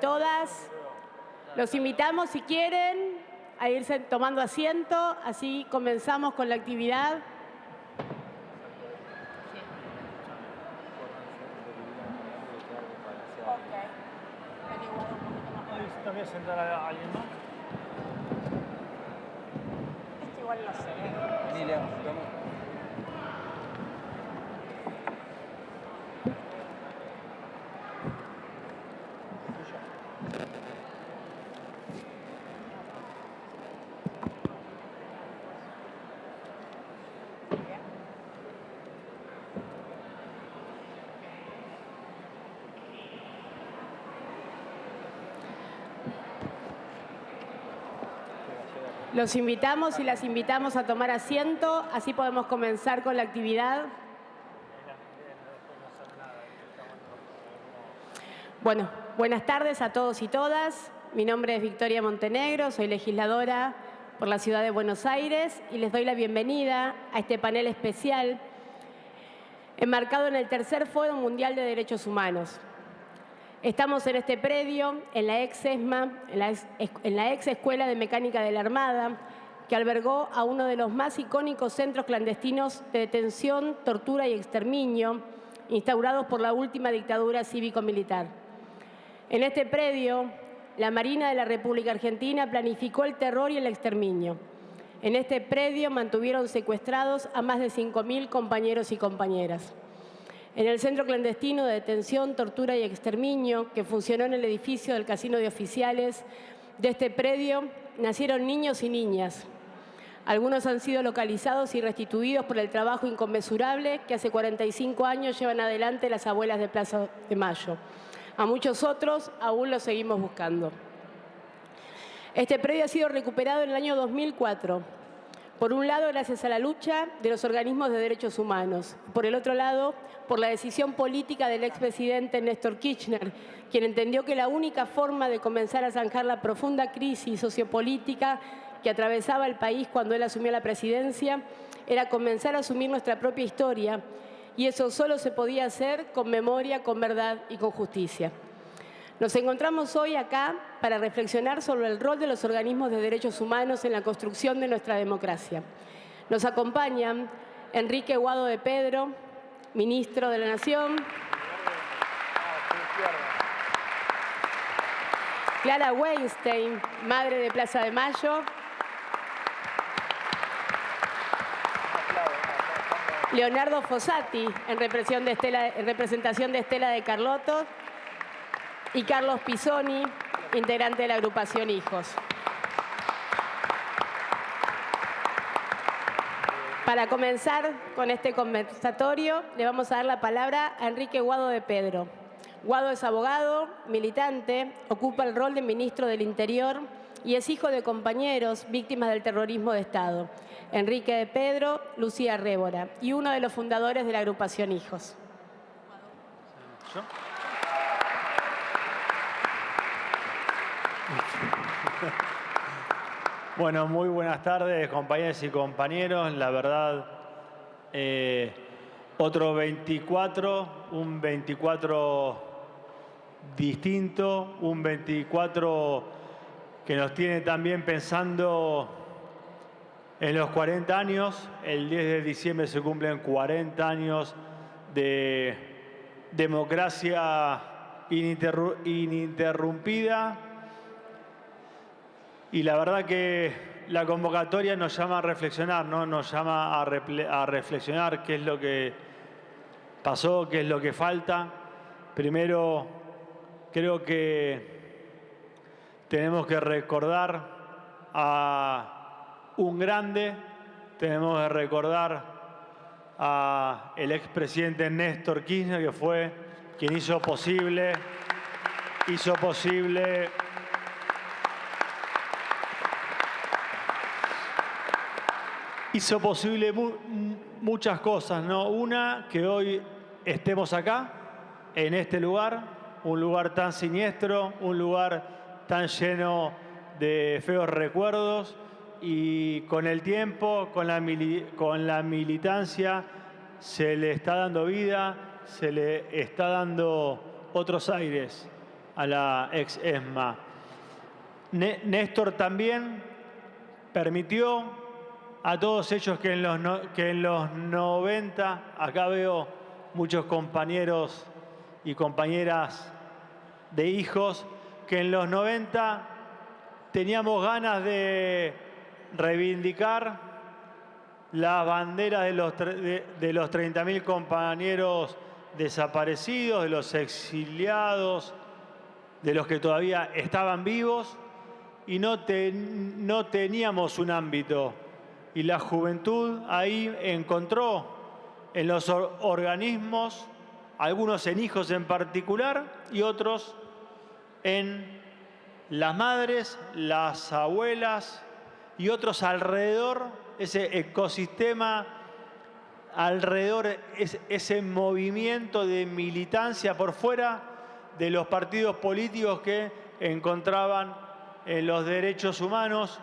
todas. Los invitamos, si quieren, a irse tomando asiento, así comenzamos con la actividad. ¿También sentar a alguien más? Este igual no sé. Emilia, Los invitamos y las invitamos a tomar asiento, así podemos comenzar con la actividad. Bueno, buenas tardes a todos y todas. Mi nombre es Victoria Montenegro, soy legisladora por la Ciudad de Buenos Aires y les doy la bienvenida a este panel especial enmarcado en el tercer Foro Mundial de Derechos Humanos. Estamos en este predio, en la ex ESMA, en la ex Escuela de Mecánica de la Armada, que albergó a uno de los más icónicos centros clandestinos de detención, tortura y exterminio, instaurados por la última dictadura cívico-militar. En este predio, la Marina de la República Argentina planificó el terror y el exterminio. En este predio mantuvieron secuestrados a más de 5.000 compañeros y compañeras. En el centro clandestino de detención, tortura y exterminio, que funcionó en el edificio del Casino de Oficiales de este predio, nacieron niños y niñas. Algunos han sido localizados y restituidos por el trabajo inconmensurable que hace 45 años llevan adelante las abuelas de Plaza de Mayo. A muchos otros aún los seguimos buscando. Este predio ha sido recuperado en el año 2004. Por un lado, gracias a la lucha de los organismos de derechos humanos. Por el otro lado, por la decisión política del expresidente Néstor Kirchner, quien entendió que la única forma de comenzar a zanjar la profunda crisis sociopolítica que atravesaba el país cuando él asumió la presidencia era comenzar a asumir nuestra propia historia, y eso solo se podía hacer con memoria, con verdad y con justicia. Nos encontramos hoy acá para reflexionar sobre el rol de los organismos de derechos humanos en la construcción de nuestra democracia. Nos acompañan Enrique Guado de Pedro, ministro de la Nación, Clara Weinstein, madre de Plaza de Mayo, Leonardo Fossati, en representación de Estela de Carlotto, y Carlos Pisoni, integrante de la agrupación Hijos. Para comenzar con este conversatorio, le vamos a dar la palabra a Enrique Guado de Pedro. Guado es abogado, militante, ocupa el rol de ministro del Interior y es hijo de compañeros víctimas del terrorismo de Estado, Enrique de Pedro, Lucía Révora, y uno de los fundadores de la agrupación Hijos. ¿Yo? Bueno, muy buenas tardes, compañeras y compañeros. La verdad, otro 24, un 24 distinto, un 24 que nos tiene también pensando en los 40 años. El 10 de diciembre se cumplen 40 años de democracia ininterrumpida. Y la verdad que la convocatoria nos llama a reflexionar, ¿no? Nos llama a reflexionar qué es lo que pasó, qué es lo que falta. Primero, creo que tenemos que recordar a un grande, tenemos que recordar al expresidente Néstor Kirchner, que fue quien hizo posible muchas cosas, ¿no? Una, que hoy estemos acá, en este lugar, un lugar tan siniestro, un lugar tan lleno de feos recuerdos, y con el tiempo, con la militancia, se le está dando vida, se le está dando otros aires a la ex ESMA. Néstor también permitió a todos ellos que en los 90, acá veo muchos compañeros y compañeras de hijos, que en los 90 teníamos ganas de reivindicar las banderas de los 30.000 compañeros desaparecidos, de los exiliados, de los que todavía estaban vivos, y no teníamos un ámbito. Y la juventud ahí encontró en los organismos, algunos en hijos en particular y otros en las madres, las abuelas y otros alrededor, ese ecosistema, alrededor, ese movimiento de militancia por fuera de los partidos políticos que encontraban en los derechos humanos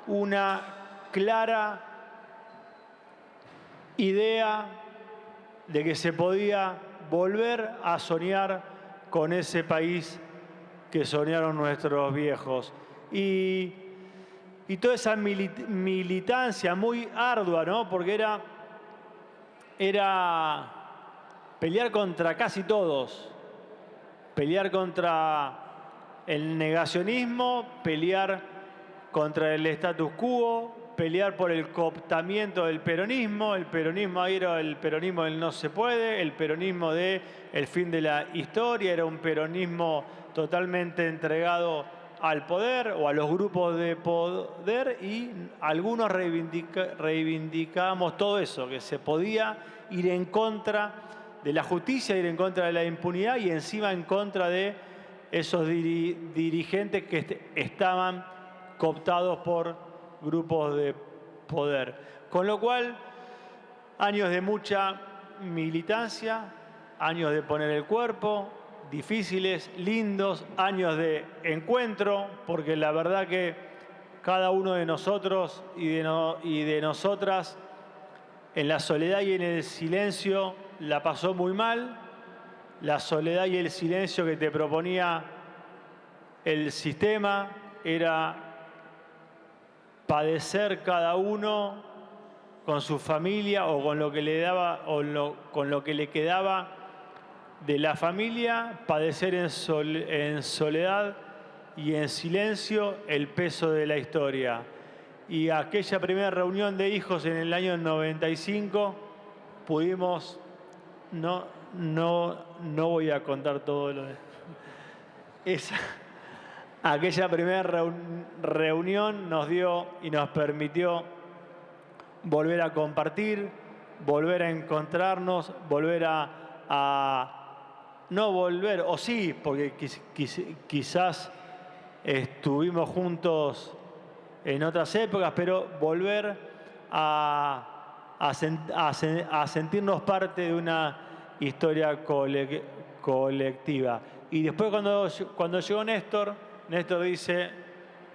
una clara idea de que se podía volver a soñar con ese país que soñaron nuestros viejos. Y toda esa militancia muy ardua, ¿no? Porque era pelear contra casi todos, pelear contra el negacionismo, pelear contra el status quo, pelear por el cooptamiento del peronismo. El peronismo ahí era el peronismo del no se puede, el peronismo del fin de la historia, era un peronismo totalmente entregado al poder o a los grupos de poder, y algunos reivindicábamos todo eso, que se podía ir en contra de la justicia, ir en contra de la impunidad y encima en contra de esos dirigentes que estaban cooptados por grupos de poder. Con lo cual, años de mucha militancia, años de poner el cuerpo, difíciles, lindos, años de encuentro, porque la verdad que cada uno de nosotros y de nosotras en la soledad y en el silencio la pasó muy mal. La soledad y el silencio que te proponía el sistema era padecer cada uno con su familia o con lo que le daba con lo que le quedaba de la familia, padecer en soledad y en silencio el peso de la historia. Y aquella primera reunión de hijos en el año 95 pudimos, no voy a contar todo lo de aquella primera reunión nos dio y nos permitió volver a compartir, volver a encontrarnos, volver no volver, o sí, porque quizás estuvimos juntos en otras épocas, pero volver a sentirnos parte de una historia colectiva. Y después cuando llegó Néstor dice: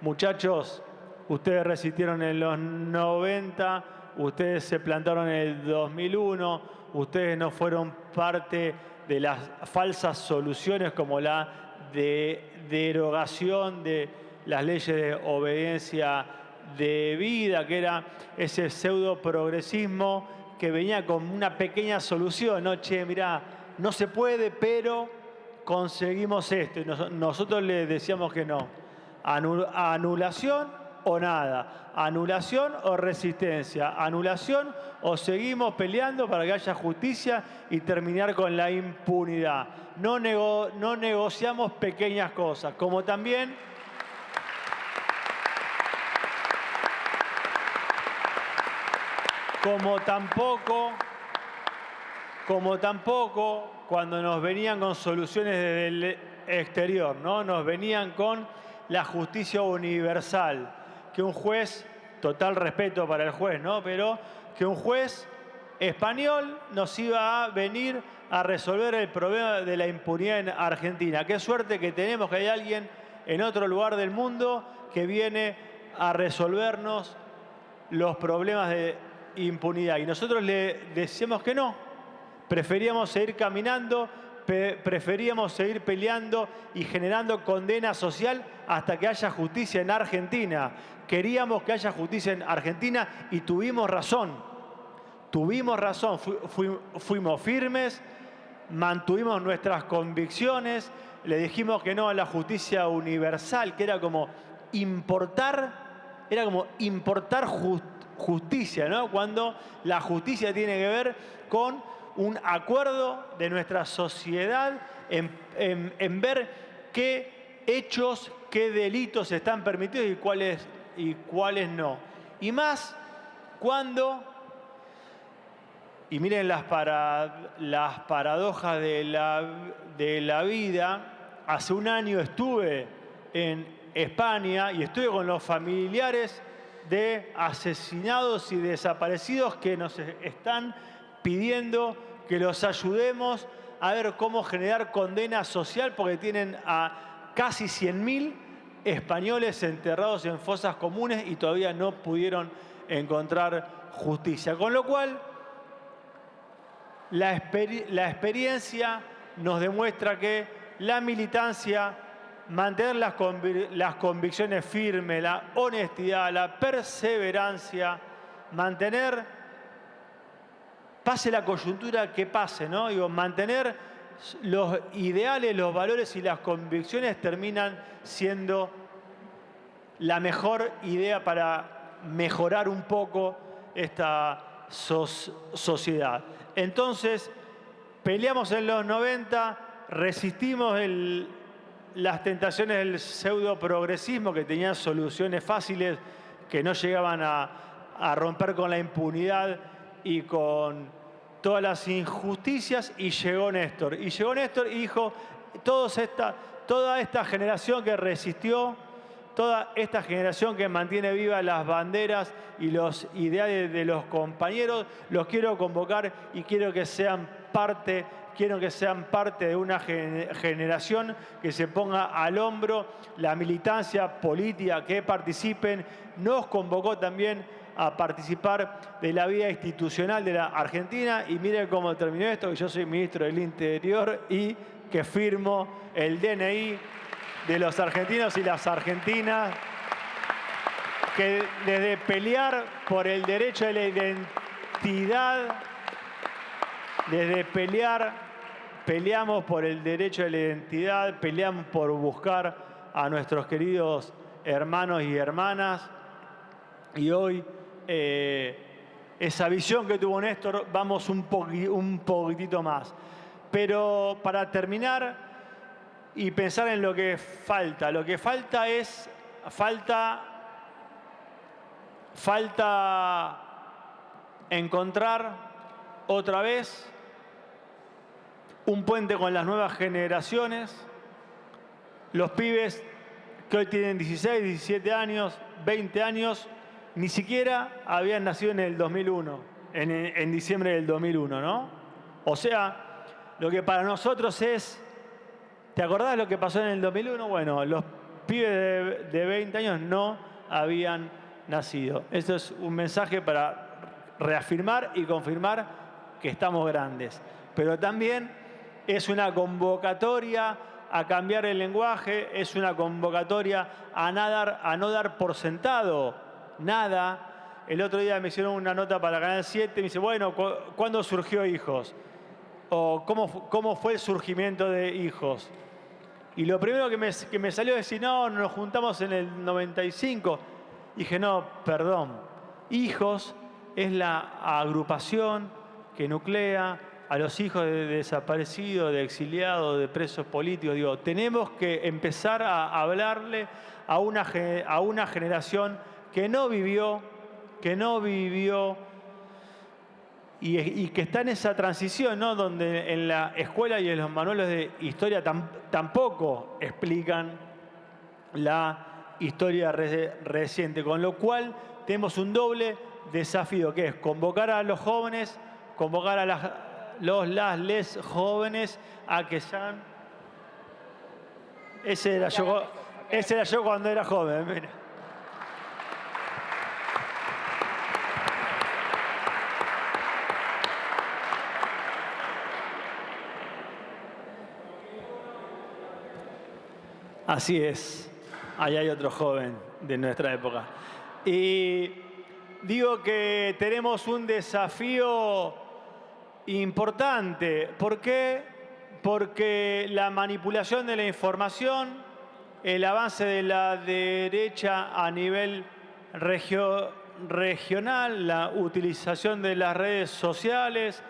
muchachos, ustedes resistieron en los 90, ustedes se plantaron en el 2001, ustedes no fueron parte de las falsas soluciones como la derogación de las leyes de obediencia debida, que era ese pseudo progresismo que venía con una pequeña solución, ¿no? Che, mirá, no se puede, pero conseguimos esto. Y nosotros le decíamos que no. Anulación o nada. Anulación o resistencia. Anulación o seguimos peleando para que haya justicia y terminar con la impunidad. No negociamos pequeñas cosas, como también como tampoco cuando nos venían con soluciones desde el exterior, ¿no? Nos venían con la justicia universal, que un juez, total respeto para el juez, ¿no? Pero que un juez español nos iba a venir a resolver el problema de la impunidad en Argentina. Qué suerte que tenemos que hay alguien en otro lugar del mundo que viene a resolvernos los problemas de impunidad. Y nosotros le decíamos que no. Preferíamos seguir caminando preferíamos seguir peleando y generando condena social hasta que haya justicia en Argentina. Queríamos que haya justicia en Argentina y tuvimos razón. Tuvimos razón, fuimos firmes, mantuvimos nuestras convicciones, le dijimos que no a la justicia universal, que era como importar justicia, ¿no? Cuando la justicia tiene que ver con un acuerdo de nuestra sociedad en ver qué hechos, qué delitos están permitidos y cuáles no. Y más cuando, y miren las paradojas de la vida, hace un año estuve en España y estuve con los familiares de asesinados y desaparecidos que nos están pidiendo que los ayudemos a ver cómo generar condena social porque tienen a casi 100.000 españoles enterrados en fosas comunes y todavía no pudieron encontrar justicia. Con lo cual, la experiencia nos demuestra que la militancia, mantener las convicciones firmes, la honestidad, la perseverancia, mantener, pase la coyuntura que pase, ¿no? Digo, mantener los ideales, los valores y las convicciones terminan siendo la mejor idea para mejorar un poco esta sociedad. Entonces, peleamos en los 90, resistimos las tentaciones del pseudo-progresismo que tenían soluciones fáciles que no llegaban a romper con la impunidad y con todas las injusticias, y llegó Néstor. Y llegó Néstor y dijo, toda esta generación que resistió, toda esta generación que mantiene vivas las banderas y los ideales de los compañeros, los quiero convocar y quiero que sean parte de una generación que se ponga al hombro la militancia política, que participen. Nos convocó también a participar de la vida institucional de la Argentina y miren cómo terminó esto, que yo soy ministro del Interior y que firmo el DNI de los argentinos y las argentinas, que desde pelear por el derecho de la identidad, peleamos por el derecho de la identidad, peleamos por buscar a nuestros queridos hermanos y hermanas. Y hoy, esa visión que tuvo Néstor, vamos un poquitito más. Pero para terminar y pensar en lo que falta encontrar otra vez un puente con las nuevas generaciones. Los pibes que hoy tienen 16, 17 años, 20 años, ni siquiera habían nacido en el 2001, en diciembre del 2001, ¿no? O sea, lo que para nosotros es, ¿te acordás lo que pasó en el 2001? Bueno, los pibes de 20 años no habían nacido. Esto es un mensaje para reafirmar y confirmar que estamos grandes. Pero también es una convocatoria a cambiar el lenguaje, es una convocatoria a no dar por sentado nada. El otro día me hicieron una nota para Canal 7 y me dice, bueno, ¿cuándo surgió Hijos? O ¿cómo fue el surgimiento de Hijos? Y lo primero que me salió es decir, no, nos juntamos en el 95. Dije, no, perdón. Hijos es la agrupación que nuclea a los hijos de desaparecidos, de exiliados, de presos políticos. Digo, tenemos que empezar a hablarle a una generación que no vivió y que está en esa transición, ¿no? Donde en la escuela y en los manuales de historia tampoco explican la historia reciente. Con lo cual tenemos un doble desafío, que es convocar a los jóvenes, convocar a les jóvenes a que sean... Ese era yo cuando era joven, mira. Así es, ahí hay otro joven de nuestra época. Y digo que tenemos un desafío importante. ¿Por qué? Porque la manipulación de la información, el avance de la derecha a nivel regional, la utilización de las redes sociales,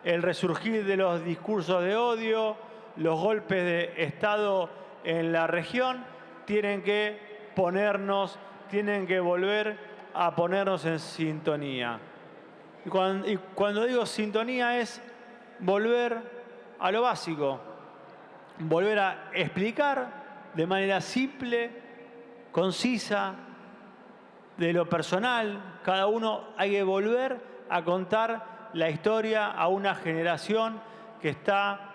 el resurgir de los discursos de odio, los golpes de Estado en la región, tienen que volver a ponernos en sintonía. Y cuando digo sintonía es volver a lo básico, volver a explicar de manera simple, concisa, de lo personal. Cada uno hay que volver a contar la historia a una generación que está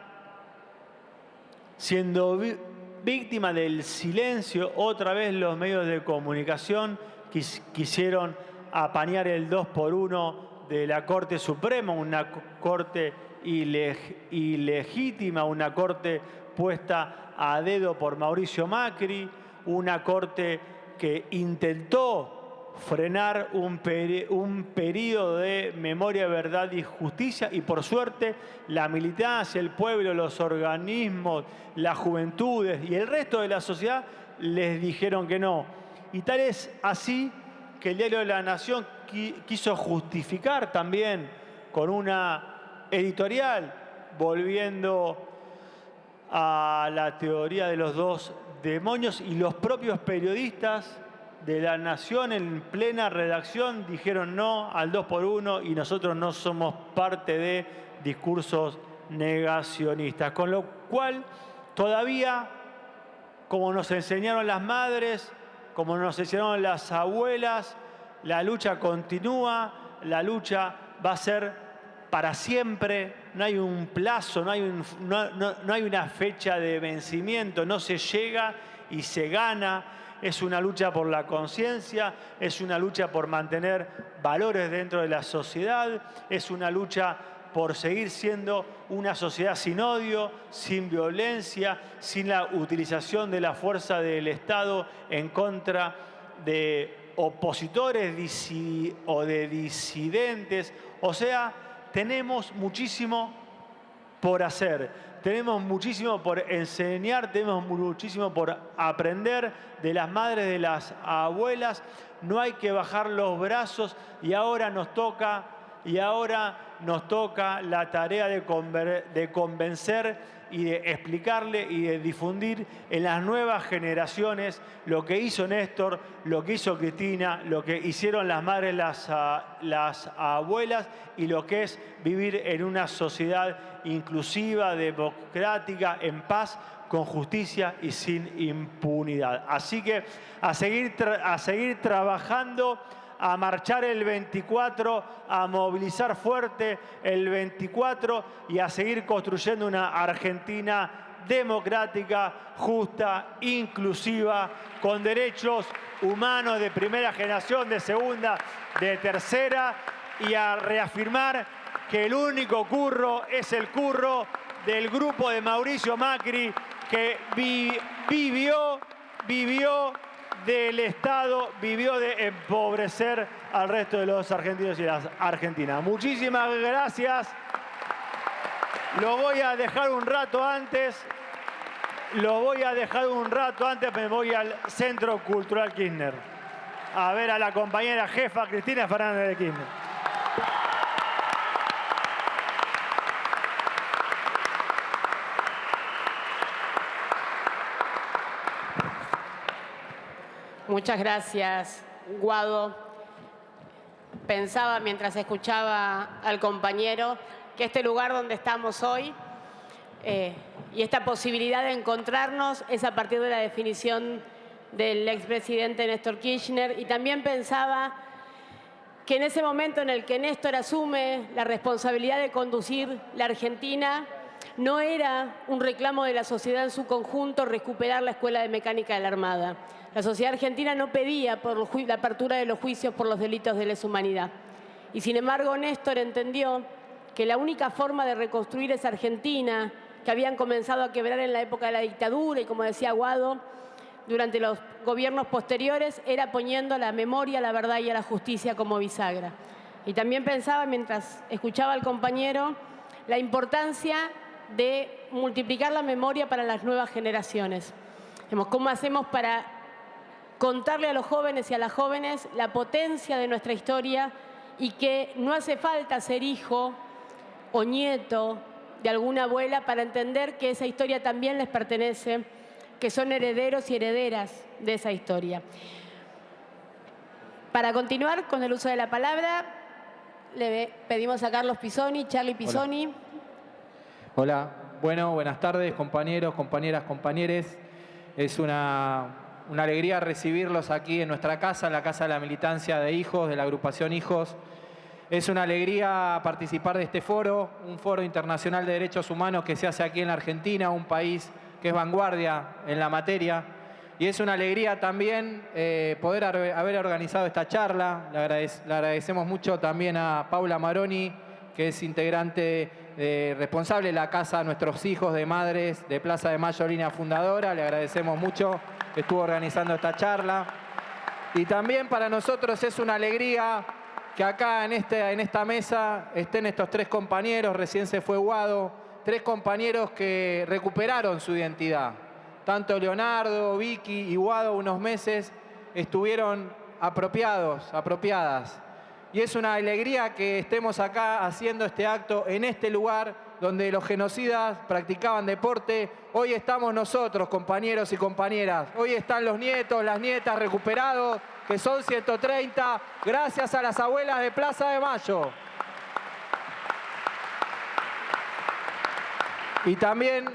siendo víctima del silencio. Otra vez los medios de comunicación quisieron apañar el 2x1 de la Corte Suprema, una corte ilegítima, una corte puesta a dedo por Mauricio Macri, una corte que intentó frenar un periodo de memoria, verdad y justicia, y por suerte la militancia, el pueblo, los organismos, las juventudes y el resto de la sociedad les dijeron que no. Y tal es así que el diario de La Nación quiso justificar también con una editorial, volviendo a la teoría de los dos demonios, y los propios periodistas de La Nación en plena redacción dijeron no al 2x1 y nosotros no somos parte de discursos negacionistas. Con lo cual, todavía, como nos enseñaron las madres, como nos enseñaron las abuelas, la lucha continúa, la lucha va a ser para siempre, no hay un plazo, no hay una fecha de vencimiento, no se llega y se gana. Es una lucha por la conciencia, es una lucha por mantener valores dentro de la sociedad, es una lucha por seguir siendo una sociedad sin odio, sin violencia, sin la utilización de la fuerza del Estado en contra de opositores o de disidentes. O sea, tenemos muchísimo por hacer. Tenemos muchísimo por enseñar, tenemos muchísimo por aprender de las madres, de las abuelas. No hay que bajar los brazos y ahora nos toca la tarea de convencer y de explicarle y de difundir en las nuevas generaciones lo que hizo Néstor, lo que hizo Cristina, lo que hicieron las madres, las abuelas, y lo que es vivir en una sociedad inclusiva, democrática, en paz, con justicia y sin impunidad. Así que a seguir trabajando, a marchar el 24, a movilizar fuerte el 24 y a seguir construyendo una Argentina democrática, justa, inclusiva, con derechos humanos de primera generación, de segunda, de tercera, y a reafirmar que el único curro es el curro del grupo de Mauricio Macri, que vivió del Estado, vivió de empobrecer al resto de los argentinos y las argentinas. Muchísimas gracias. Lo voy a dejar un rato antes. Me voy al Centro Cultural Kirchner a ver a la compañera jefa Cristina Fernández de Kirchner. Muchas gracias, Guado. Pensaba mientras escuchaba al compañero que este lugar donde estamos hoy y esta posibilidad de encontrarnos es a partir de la definición del expresidente Néstor Kirchner, y también pensaba que en ese momento en el que Néstor asume la responsabilidad de conducir la Argentina, no era un reclamo de la sociedad en su conjunto recuperar la Escuela de Mecánica de la Armada. La sociedad argentina no pedía por la apertura de los juicios por los delitos de lesa humanidad. Y sin embargo, Néstor entendió que la única forma de reconstruir esa Argentina, que habían comenzado a quebrar en la época de la dictadura, y como decía Guado, durante los gobiernos posteriores era poniendo la memoria, la verdad y la justicia como bisagra. Y también pensaba, mientras escuchaba al compañero, la importancia de multiplicar la memoria para las nuevas generaciones. ¿Cómo hacemos para contarle a los jóvenes y a las jóvenes la potencia de nuestra historia y que no hace falta ser hijo o nieto de alguna abuela para entender que esa historia también les pertenece, que son herederos y herederas de esa historia? Para continuar con el uso de la palabra, le pedimos a Carlos Pisoni, Charlie Pisoni. Hola. Bueno, buenas tardes, compañeros, compañeras, compañeres. Es una alegría recibirlos aquí en nuestra casa, en la Casa de la Militancia de Hijos, de la agrupación Hijos. Es una alegría participar de este foro, un foro internacional de derechos humanos que se hace aquí en la Argentina, un país que es vanguardia en la materia. Y es una alegría también poder haber organizado esta charla. Le agradecemos mucho también a Paula Maroni, que es integrante responsable de la Casa Nuestros Hijos de Madres de Plaza de Mayo, línea fundadora. Le agradecemos mucho que estuvo organizando esta charla. Y también para nosotros es una alegría que acá en esta mesa estén estos tres compañeros. Recién se fue Guado, tres compañeros que recuperaron su identidad. Tanto Leonardo, Vicky y Guado, unos meses estuvieron apropiadas. Y es una alegría que estemos acá haciendo este acto en este lugar donde los genocidas practicaban deporte. Hoy estamos nosotros, compañeros y compañeras. Hoy están los nietos, las nietas recuperados, que son 130, gracias a las abuelas de Plaza de Mayo. Y también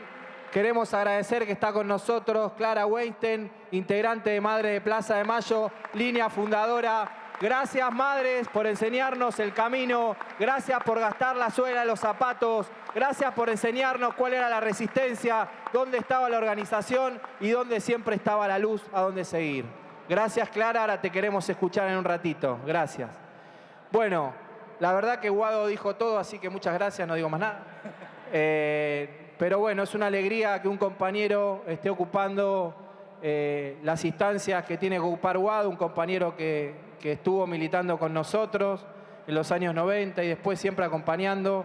queremos agradecer que está con nosotros Clara Weinstein, integrante de Madre de Plaza de Mayo, línea fundadora. Gracias, madres, por enseñarnos el camino. Gracias por gastar la suela de los zapatos. Gracias por enseñarnos cuál era la resistencia, dónde estaba la organización y dónde siempre estaba la luz a dónde seguir. Gracias, Clara. Ahora te queremos escuchar en un ratito. Gracias. Bueno, la verdad que Guado dijo todo, así que muchas gracias, no digo más nada. Pero bueno, es una alegría que un compañero esté ocupando las instancias que tiene que ocupar Guado, un compañero que estuvo militando con nosotros en los años 90 y después siempre acompañando.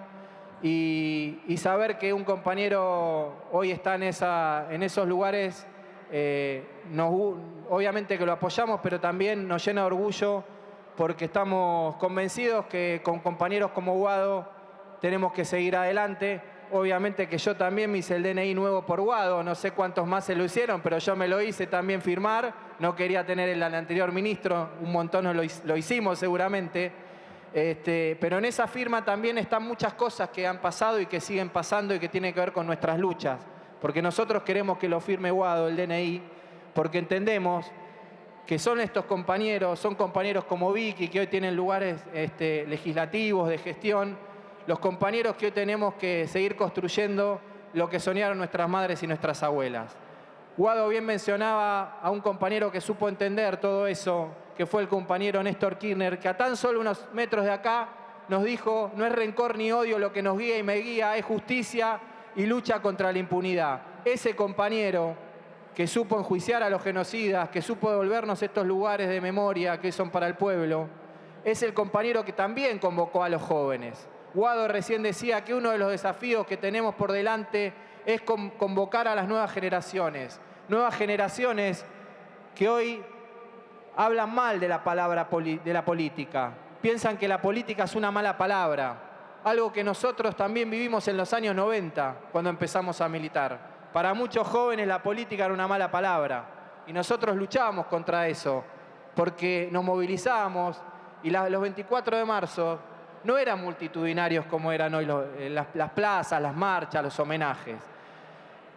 Y saber que un compañero hoy está en esos lugares, obviamente que lo apoyamos, pero también nos llena de orgullo porque estamos convencidos que con compañeros como Guado tenemos que seguir adelante. Obviamente que yo también me hice el DNI nuevo por Guado, no sé cuántos más se lo hicieron, pero yo me lo hice también firmar. No quería tener el anterior ministro, un montón lo hicimos seguramente. Pero en esa firma también están muchas cosas que han pasado y que siguen pasando y que tienen que ver con nuestras luchas. Porque nosotros queremos que lo firme Guado, el DNI, porque entendemos que son estos compañeros, son compañeros como Vicky, que hoy tienen lugares legislativos, de gestión, los compañeros que hoy tenemos que seguir construyendo lo que soñaron nuestras madres y nuestras abuelas. Guado bien mencionaba a un compañero que supo entender todo eso, que fue el compañero Néstor Kirchner, que a tan solo unos metros de acá nos dijo: no es rencor ni odio lo que nos guía y me guía, es justicia y lucha contra la impunidad. Ese compañero que supo enjuiciar a los genocidas, que supo devolvernos estos lugares de memoria que son para el pueblo, es el compañero que también convocó a los jóvenes. Guado recién decía que uno de los desafíos que tenemos por delante es convocar a las nuevas generaciones que hoy hablan mal de la palabra de la política, piensan que la política es una mala palabra, algo que nosotros también vivimos en los años 90 cuando empezamos a militar. Para muchos jóvenes la política era una mala palabra y nosotros luchábamos contra eso porque nos movilizábamos y los 24 de marzo no eran multitudinarios como eran hoy las plazas, las marchas, los homenajes.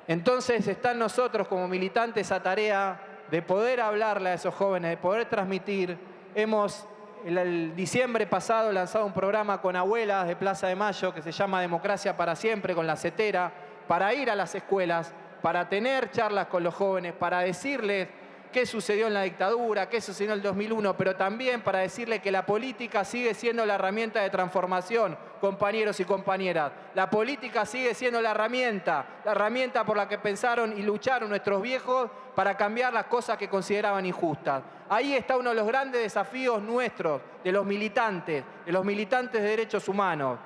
Entonces está en nosotros como militantes esa tarea de poder hablarle a esos jóvenes, de poder transmitir. Hemos el diciembre pasado lanzado un programa con abuelas de Plaza de Mayo que se llama Democracia para Siempre, con la CETERA, para ir a las escuelas, para tener charlas con los jóvenes, para decirles qué sucedió en la dictadura, qué sucedió en el 2001, pero también para decirle que la política sigue siendo la herramienta de transformación, compañeros y compañeras. La política sigue siendo la herramienta por la que pensaron y lucharon nuestros viejos para cambiar las cosas que consideraban injustas. Ahí está uno de los grandes desafíos nuestros, de los militantes de derechos humanos,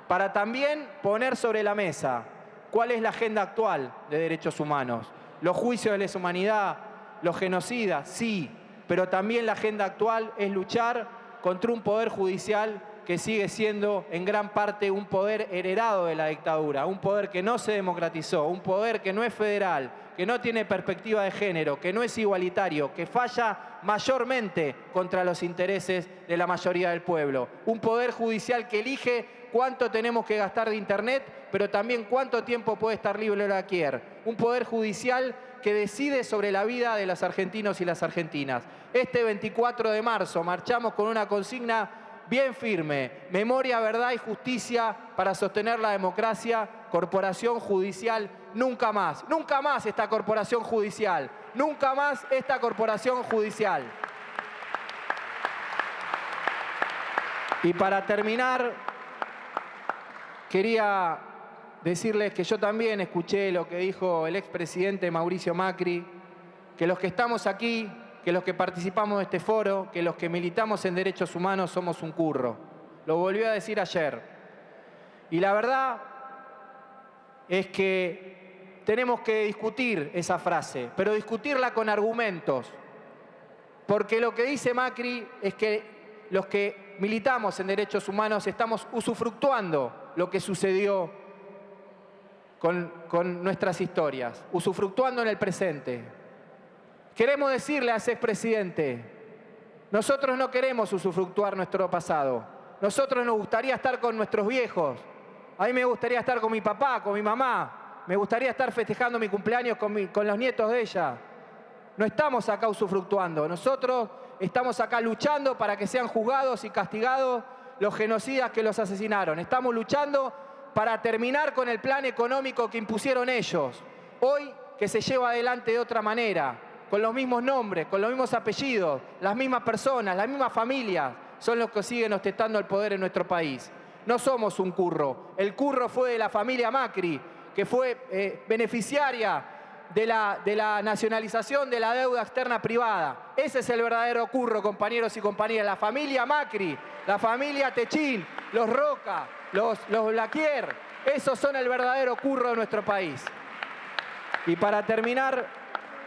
para también poner sobre la mesa cuál es la agenda actual de derechos humanos. Los juicios de lesa humanidad, los genocidas, sí, pero también la agenda actual es luchar contra un poder judicial que sigue siendo en gran parte un poder heredado de la dictadura, un poder que no se democratizó, un poder que no es federal, que no tiene perspectiva de género, que no es igualitario, que falla mayormente contra los intereses de la mayoría del pueblo. Un poder judicial que elige cuánto tenemos que gastar de internet, pero también cuánto tiempo puede estar libre de cualquier. Un poder judicial que decide sobre la vida de los argentinos y las argentinas. Este 24 de marzo marchamos con una consigna bien firme: memoria, verdad y justicia para sostener la democracia. Corporación judicial, nunca más. Nunca más esta corporación judicial. Nunca más esta corporación judicial. Y para terminar, quería decirles que yo también escuché lo que dijo el expresidente Mauricio Macri, que los que estamos aquí, que los que participamos de este foro, que los que militamos en derechos humanos somos un curro. Lo volvió a decir ayer. Y la verdad es que tenemos que discutir esa frase, pero discutirla con argumentos. Porque lo que dice Macri es que los que militamos en derechos humanos estamos usufructuando lo que sucedió con nuestras historias, usufructuando en el presente. Queremos decirle a ese expresidente: nosotros no queremos usufructuar nuestro pasado. Nosotros nos gustaría estar con nuestros viejos. A mí me gustaría estar con mi papá, con mi mamá. Me gustaría estar festejando mi cumpleaños con los nietos de ella. No estamos acá usufructuando. Nosotros estamos acá luchando para que sean juzgados y castigados los genocidas que los asesinaron. Estamos luchando para terminar con el plan económico que impusieron ellos. Hoy, que se lleva adelante de otra manera, con los mismos nombres, con los mismos apellidos, las mismas personas, las mismas familias, son los que siguen ostentando el poder en nuestro país. No somos un curro. El curro fue de la familia Macri, que fue beneficiaria de la nacionalización de la deuda externa privada. Ese es el verdadero curro, compañeros y compañeras. La familia Macri, la familia Techín, los Roca, los Blaquier, esos son el verdadero curro de nuestro país. Y para terminar,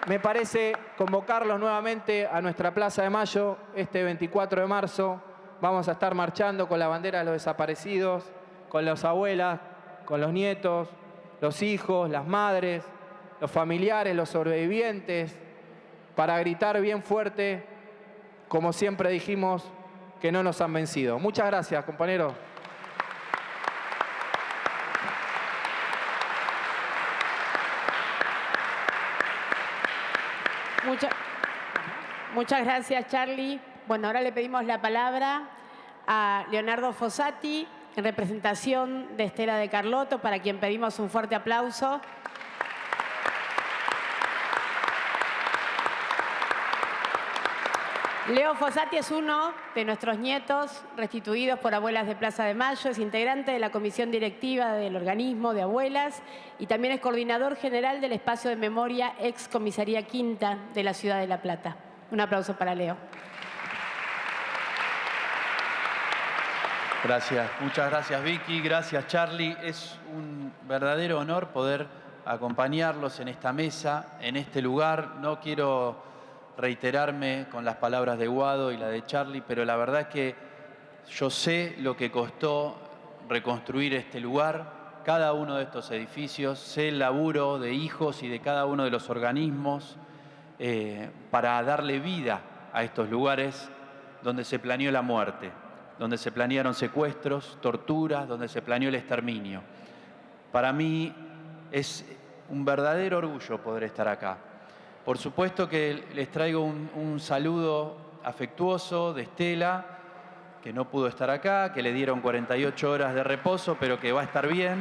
me parece convocarlos nuevamente a nuestra Plaza de Mayo este 24 de marzo. Vamos a estar marchando con la bandera de los desaparecidos, con las abuelas, con los nietos, los hijos, las madres, los familiares, los sobrevivientes, para gritar bien fuerte, como siempre dijimos, que no nos han vencido. Muchas gracias, compañeros. Muchas gracias, Charlie. Bueno, ahora le pedimos la palabra a Leonardo Fossati, en representación de Estela de Carlotto, para quien pedimos un fuerte aplauso. Leo Fossati es uno de nuestros nietos restituidos por Abuelas de Plaza de Mayo, es integrante de la comisión directiva del organismo de abuelas y también es coordinador general del espacio de memoria ex Comisaría Quinta de la Ciudad de La Plata. Un aplauso para Leo. Gracias, muchas gracias Vicky, gracias Charlie. Es un verdadero honor poder acompañarlos en esta mesa, en este lugar. No quiero reiterarme con las palabras de Guado y la de Charlie, pero la verdad es que yo sé lo que costó reconstruir este lugar, cada uno de estos edificios, sé el laburo de hijos y de cada uno de los organismos para darle vida a estos lugares donde se planeó la muerte, donde se planearon secuestros, torturas, donde se planeó el exterminio. Para mí es un verdadero orgullo poder estar acá. Por supuesto que les traigo un saludo afectuoso de Estela, que no pudo estar acá, que le dieron 48 horas de reposo, pero que va a estar bien.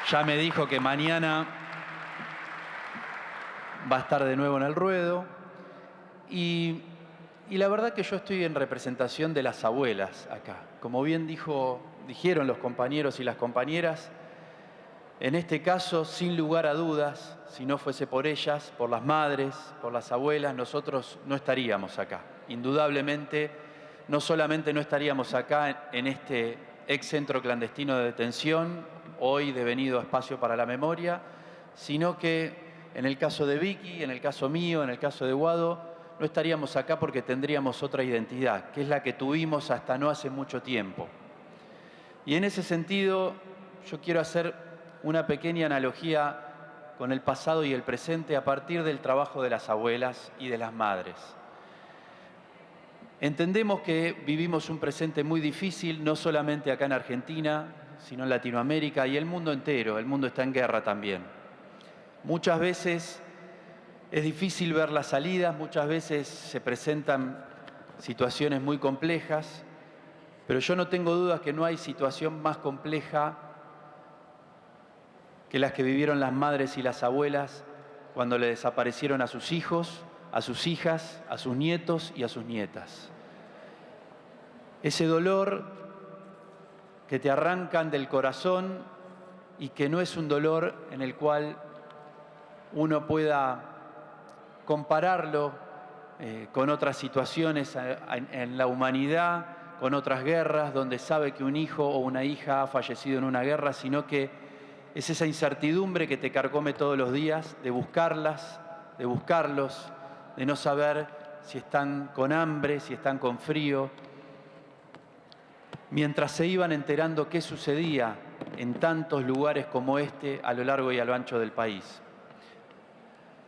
Ya me dijo que mañana va a estar de nuevo en el ruedo. Y la verdad que yo estoy en representación de las abuelas acá. Como bien dijeron los compañeros y las compañeras, en este caso, sin lugar a dudas, si no fuese por ellas, por las madres, por las abuelas, nosotros no estaríamos acá. Indudablemente, no solamente no estaríamos acá en este ex centro clandestino de detención, hoy devenido Espacio para la Memoria, sino que en el caso de Vicky, en el caso mío, en el caso de Guado, no estaríamos acá porque tendríamos otra identidad, que es la que tuvimos hasta no hace mucho tiempo. Y en ese sentido, yo quiero hacer una pequeña analogía con el pasado y el presente a partir del trabajo de las abuelas y de las madres. Entendemos que vivimos un presente muy difícil, no solamente acá en Argentina, sino en Latinoamérica y el mundo entero. El mundo está en guerra también. Muchas veces es difícil ver las salidas, muchas veces se presentan situaciones muy complejas, pero yo no tengo dudas que no hay situación más compleja que las que vivieron las madres y las abuelas cuando le desaparecieron a sus hijos, a sus hijas, a sus nietos y a sus nietas. Ese dolor que te arrancan del corazón y que no es un dolor en el cual uno pueda compararlo con otras situaciones en la humanidad, con otras guerras, donde sabe que un hijo o una hija ha fallecido en una guerra, sino que es esa incertidumbre que te carcome todos los días de buscarlas, de buscarlos, de no saber si están con hambre, si están con frío. Mientras se iban enterando qué sucedía en tantos lugares como este a lo largo y a lo ancho del país.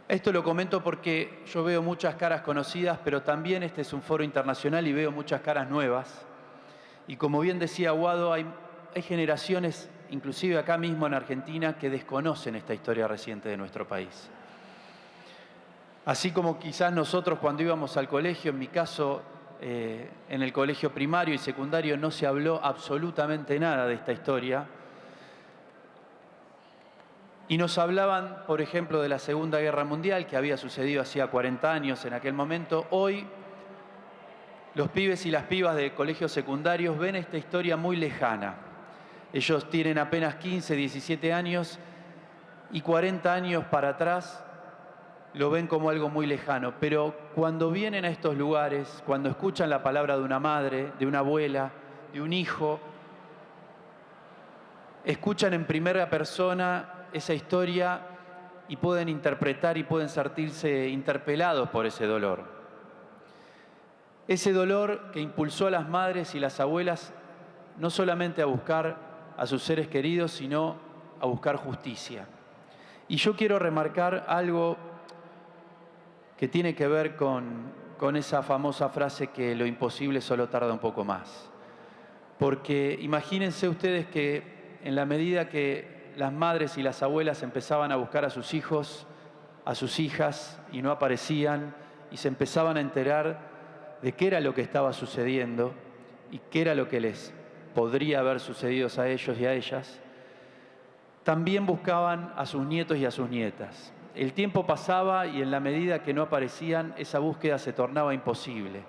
Esto lo comento porque yo veo muchas caras conocidas, pero también este es un foro internacional y veo muchas caras nuevas. Y como bien decía Guado, hay generaciones, inclusive acá mismo en Argentina, que desconocen esta historia reciente de nuestro país. Así como quizás nosotros cuando íbamos al colegio, en mi caso, en el colegio primario y secundario no se habló absolutamente nada de esta historia. Y nos hablaban, por ejemplo, de la Segunda Guerra Mundial, que había sucedido hacía 40 años en aquel momento. Hoy, los pibes y las pibas de colegios secundarios ven esta historia muy lejana. Ellos tienen apenas 15, 17 años y 40 años para atrás lo ven como algo muy lejano. Pero cuando vienen a estos lugares, cuando escuchan la palabra de una madre, de una abuela, de un hijo, escuchan en primera persona esa historia y pueden interpretar y pueden sentirse interpelados por ese dolor. Ese dolor que impulsó a las madres y las abuelas no solamente a buscar a sus seres queridos, sino a buscar justicia. Y yo quiero remarcar algo que tiene que ver con esa famosa frase que lo imposible solo tarda un poco más. Porque imagínense ustedes que en la medida que las madres y las abuelas empezaban a buscar a sus hijos, a sus hijas, y no aparecían, y se empezaban a enterar de qué era lo que estaba sucediendo y qué era lo que les podría haber sucedido a ellos y a ellas, también buscaban a sus nietos y a sus nietas. El tiempo pasaba y en la medida que no aparecían, esa búsqueda se tornaba imposible,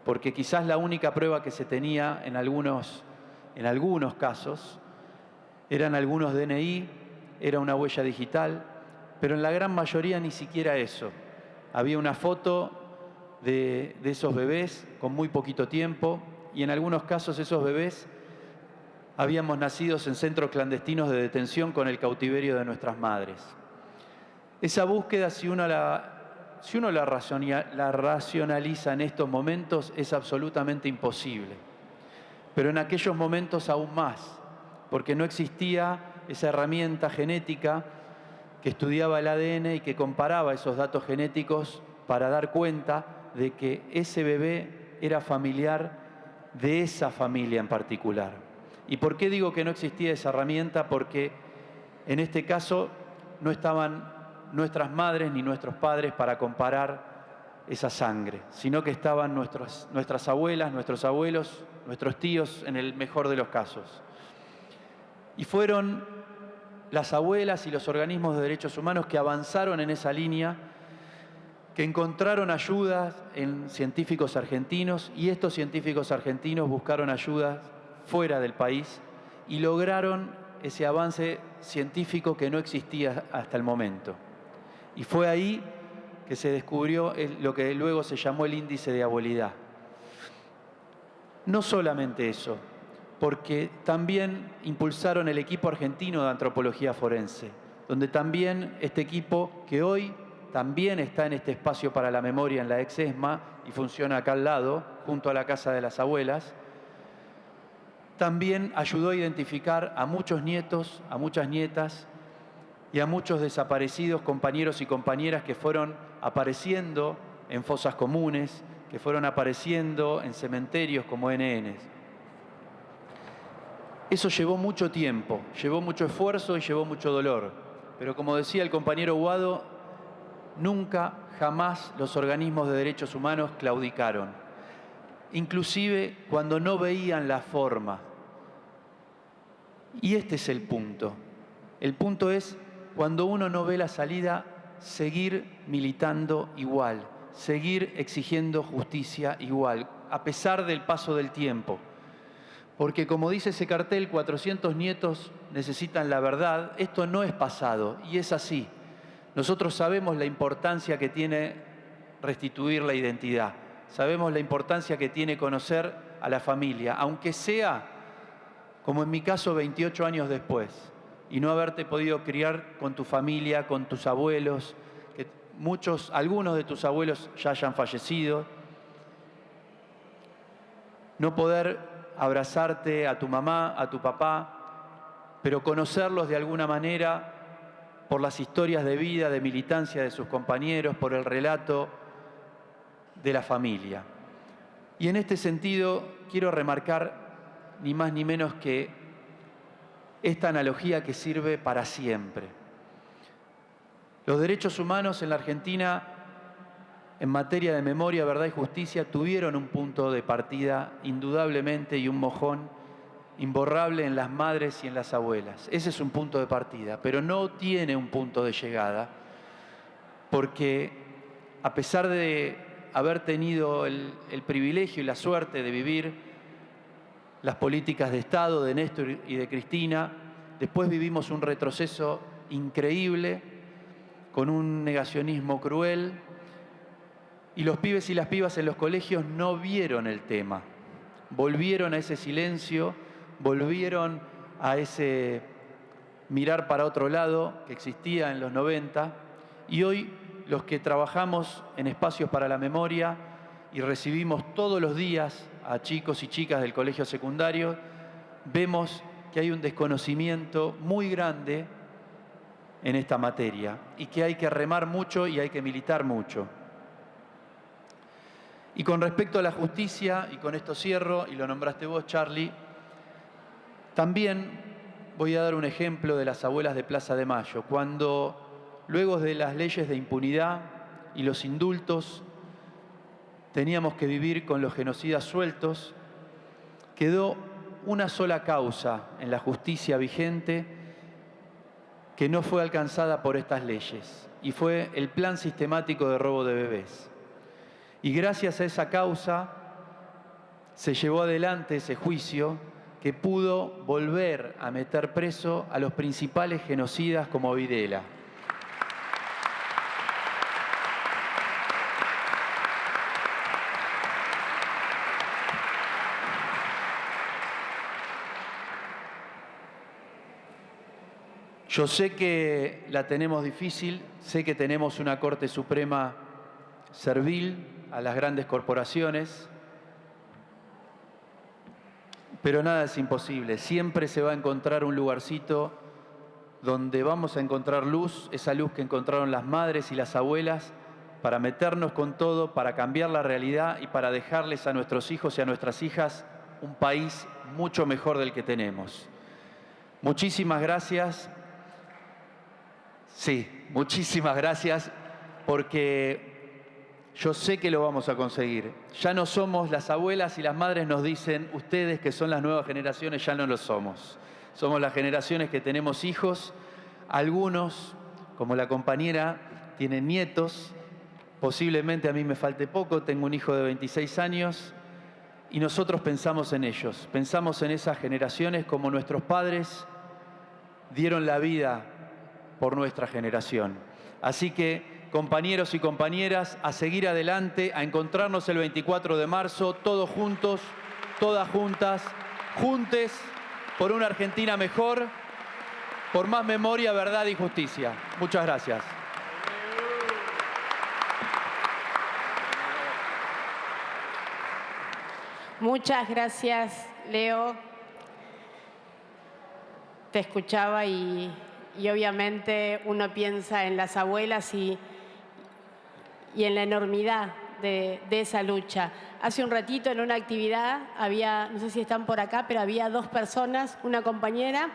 porque quizás la única prueba que se tenía en algunos casos eran algunos DNI, era una huella digital, pero en la gran mayoría ni siquiera eso. Había una foto de esos bebés con muy poquito tiempo y en algunos casos esos bebés habíamos nacido en centros clandestinos de detención con el cautiverio de nuestras madres. Esa búsqueda, si uno la racionaliza en estos momentos, es absolutamente imposible. Pero en aquellos momentos aún más, porque no existía esa herramienta genética que estudiaba el ADN y que comparaba esos datos genéticos para dar cuenta de que ese bebé era familiar de esa familia en particular. ¿Y por qué digo que no existía esa herramienta? Porque en este caso no estaban nuestras madres ni nuestros padres para comparar esa sangre, sino que estaban nuestras abuelas, nuestros abuelos, nuestros tíos, en el mejor de los casos. Y fueron las abuelas y los organismos de derechos humanos que avanzaron en esa línea que encontraron ayuda en científicos argentinos y estos científicos argentinos buscaron ayuda fuera del país y lograron ese avance científico que no existía hasta el momento. Y fue ahí que se descubrió lo que luego se llamó el índice de abuelidad. No solamente eso, porque también impulsaron el equipo argentino de antropología forense, donde también este equipo, que hoy también está en este espacio para la memoria en la ex-ESMA y funciona acá al lado, junto a la Casa de las Abuelas, también ayudó a identificar a muchos nietos, a muchas nietas y a muchos desaparecidos compañeros y compañeras que fueron apareciendo en fosas comunes, que fueron apareciendo en cementerios como NNs. Eso llevó mucho tiempo, llevó mucho esfuerzo y llevó mucho dolor. Pero como decía el compañero Guado, nunca, jamás los organismos de derechos humanos claudicaron. Inclusive cuando no veían la forma. Y este es el punto. El punto es, cuando uno no ve la salida, seguir militando igual, seguir exigiendo justicia igual, a pesar del paso del tiempo. Porque como dice ese cartel, 400 nietos necesitan la verdad. Esto no es pasado, y es así. Nosotros sabemos la importancia que tiene restituir la identidad. Sabemos la importancia que tiene conocer a la familia, aunque sea, como en mi caso, 28 años después, y no haberte podido criar con tu familia, con tus abuelos, que algunos de tus abuelos ya hayan fallecido, no poder abrazarte a tu mamá, a tu papá, pero conocerlos de alguna manera por las historias de vida, de militancia de sus compañeros, por el relato de la familia. Y en este sentido quiero remarcar ni más ni menos que esta analogía que sirve para siempre. Los derechos humanos en la Argentina, en materia de memoria, verdad y justicia, tuvieron un punto de partida indudablemente y un mojón imborrable en las madres y en las abuelas. Ese es un punto de partida, pero no tiene un punto de llegada, porque a pesar de haber tenido el privilegio y la suerte de vivir las políticas de Estado de Néstor y de Cristina, después vivimos un retroceso increíble, con un negacionismo cruel, y los pibes y las pibas en los colegios no vieron el tema. Volvieron a ese silencio, volvieron a ese mirar para otro lado que existía en los 90, y hoy los que trabajamos en espacios para la memoria y recibimos todos los días a chicos y chicas del colegio secundario, vemos que hay un desconocimiento muy grande en esta materia y que hay que remar mucho y hay que militar mucho. Y con respecto a la justicia, y con esto cierro, y lo nombraste vos, Charlie, también voy a dar un ejemplo de las abuelas de Plaza de Mayo. Cuando, luego de las leyes de impunidad y los indultos, teníamos que vivir con los genocidas sueltos, quedó una sola causa en la justicia vigente que no fue alcanzada por estas leyes, y fue el plan sistemático de robo de bebés. Y gracias a esa causa se llevó adelante ese juicio que pudo volver a meter preso a los principales genocidas como Videla. Yo sé que la tenemos difícil, sé que tenemos una Corte Suprema servil a las grandes corporaciones, pero nada es imposible. Siempre se va a encontrar un lugarcito donde vamos a encontrar luz, esa luz que encontraron las madres y las abuelas, para meternos con todo, para cambiar la realidad y para dejarles a nuestros hijos y a nuestras hijas un país mucho mejor del que tenemos. Muchísimas gracias. Sí, muchísimas gracias, porque yo sé que lo vamos a conseguir. Ya no somos, las abuelas y las madres nos dicen, ustedes que son las nuevas generaciones ya no lo somos. Somos las generaciones que tenemos hijos, algunos, como la compañera, tienen nietos, Posiblemente a mí me falte poco, tengo un hijo de 26 años y nosotros pensamos en ellos, pensamos en esas generaciones como nuestros padres dieron la vida por nuestra generación. Así que, compañeros y compañeras, a seguir adelante, a encontrarnos el 24 de marzo, todos juntos, todas juntas, juntes por una Argentina mejor, por más memoria, verdad y justicia. Muchas gracias. Muchas gracias, Leo. Te escuchaba y obviamente uno piensa en las abuelas y en la enormidad de esa lucha. Hace un ratito en una actividad había, no sé si están por acá, pero había 2 personas, una compañera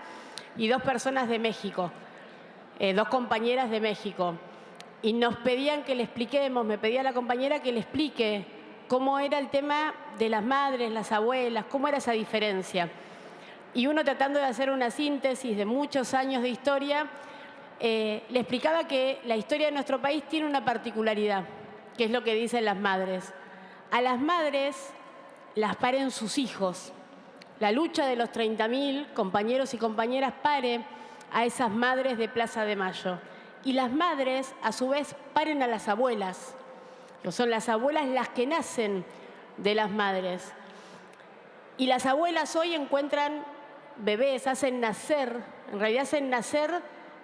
y 2 personas de México, 2 compañeras de México. Y nos pedían que le expliquemos, me pedía la compañera que le explique cómo era el tema de las madres, las abuelas, cómo era esa diferencia. Y uno tratando de hacer una síntesis de muchos años de historia, le explicaba que la historia de nuestro país tiene una particularidad, que es lo que dicen las madres. A las madres las paren sus hijos. La lucha de los 30.000 compañeros y compañeras pare a esas madres de Plaza de Mayo. Y las madres, a su vez, paren a las abuelas. Son las abuelas las que nacen de las madres. Y las abuelas hoy encuentran bebés, hacen nacer, en realidad hacen nacer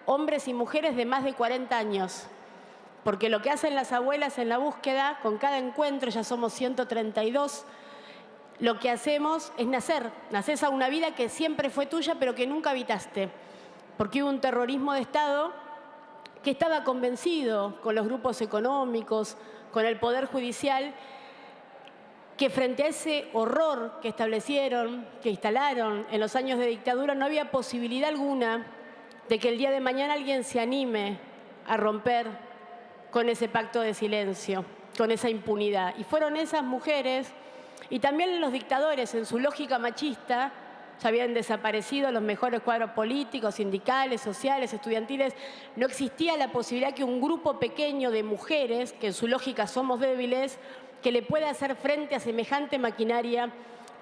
hombres y mujeres de más de 40 años. Porque lo que hacen las abuelas en la búsqueda, con cada encuentro, ya somos 132, lo que hacemos es nacer. Nacés a una vida que siempre fue tuya, pero que nunca habitaste. Porque hubo un terrorismo de Estado que estaba convencido con los grupos económicos, con el Poder Judicial, que frente a ese horror que establecieron, que instalaron en los años de dictadura, no había posibilidad alguna de que el día de mañana alguien se anime a romper con ese pacto de silencio, con esa impunidad. Y fueron esas mujeres, y también los dictadores, en su lógica machista, ya habían desaparecido los mejores cuadros políticos, sindicales, sociales, estudiantiles. No existía la posibilidad que un grupo pequeño de mujeres, que en su lógica somos débiles, que le pueda hacer frente a semejante maquinaria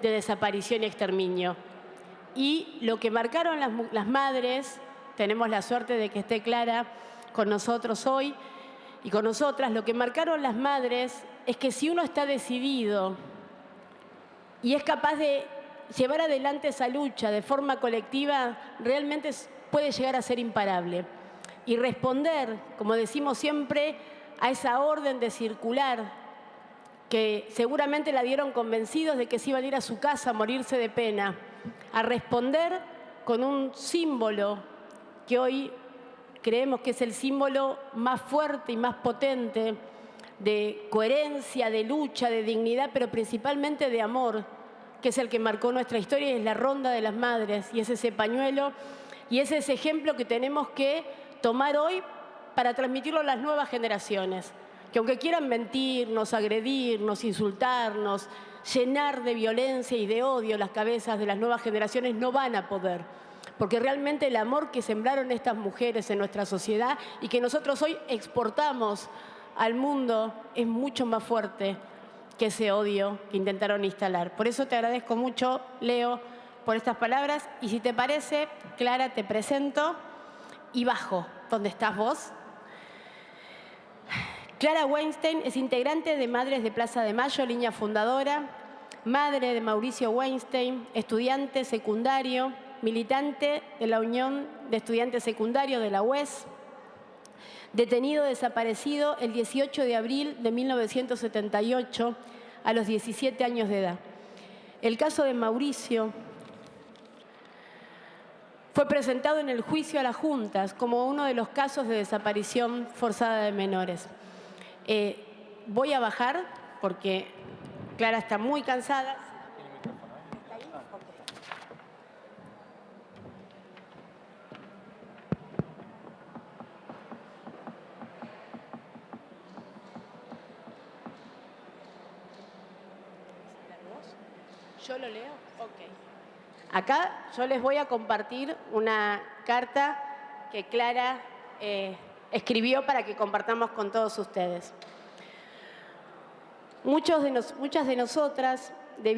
de desaparición y exterminio. Y lo que marcaron las madres, tenemos la suerte de que esté Clara con nosotros hoy y con nosotras, lo que marcaron las madres es que si uno está decidido y es capaz de llevar adelante esa lucha de forma colectiva, realmente puede llegar a ser imparable. Y responder, como decimos siempre, a esa orden de circular, que seguramente la dieron convencidos de que se iban a ir a su casa a morirse de pena, a responder con un símbolo que hoy creemos que es el símbolo más fuerte y más potente de coherencia, de lucha, de dignidad, pero principalmente de amor, que es el que marcó nuestra historia y es la Ronda de las Madres, y es ese pañuelo, y es ese ejemplo que tenemos que tomar hoy para transmitirlo a las nuevas generaciones, que aunque quieran mentirnos, agredirnos, insultarnos, llenar de violencia y de odio las cabezas de las nuevas generaciones, no van a poder, porque realmente el amor que sembraron estas mujeres en nuestra sociedad y que nosotros hoy exportamos al mundo es mucho más fuerte que ese odio que intentaron instalar. Por eso te agradezco mucho, Leo, por estas palabras. Y si te parece, Clara, te presento y bajo donde estás vos. Clara Weinstein es integrante de Madres de Plaza de Mayo, línea fundadora, madre de Mauricio Weinstein, estudiante secundario, militante de la Unión de Estudiantes Secundarios de la UES, detenido desaparecido el 18 de abril de 1978 a los 17 años de edad. El caso de Mauricio fue presentado en el juicio a las juntas como uno de los casos de desaparición forzada de menores. Voy a bajar porque Clara está muy cansada. ¿Yo lo leo? Ok. Acá yo les voy a compartir una carta que Clara escribió para que compartamos con todos ustedes. Muchas de nosotras